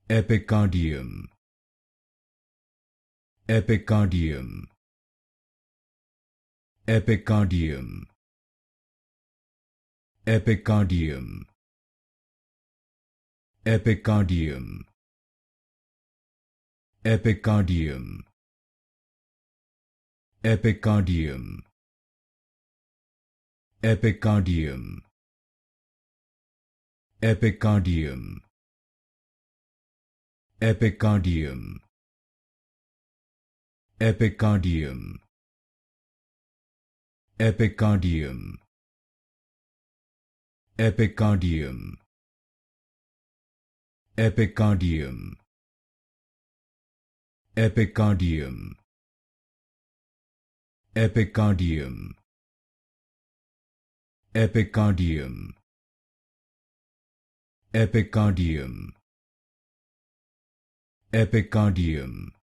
Epicardium, Epicardium, Epicardium, Epicardium, Epicardium, Epicardium, Epicardium, Epicardium, Epicardium, Epicardium, Epicardium, Epicardium, Epicardium, Epicardium, Epicardium, Epicardium, Epicardium, Epicardium, Epicardium,